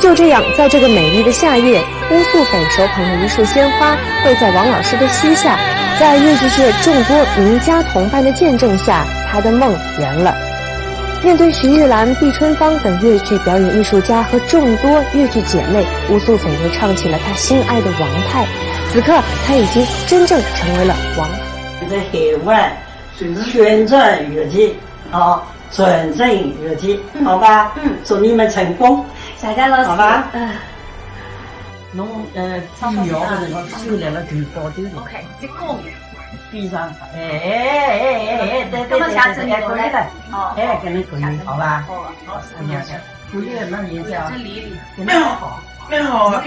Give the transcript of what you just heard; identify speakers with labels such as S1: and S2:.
S1: 就这样，在这个美丽的夏夜，乌素斐手捧着一束鲜花，跪在王老师的膝下，在越剧界众多名家同伴的见证下，他的梦圆了。面对徐玉兰、毕春芳等越剧表演艺术家和众多越剧姐妹，乌素斐又唱起了她心爱的王派。此刻，她已经真正成为了王。
S2: 在海外宣传越剧，传承越剧，好吧？祝你们成功。
S3: 谢谢老师。
S2: 好吧？侬唱苗的辰光收来了最高的。
S3: OK， 这高原。
S2: 闭上，对，可以的，可以，好吧？好，可以，那你这样，蛮好，蛮好。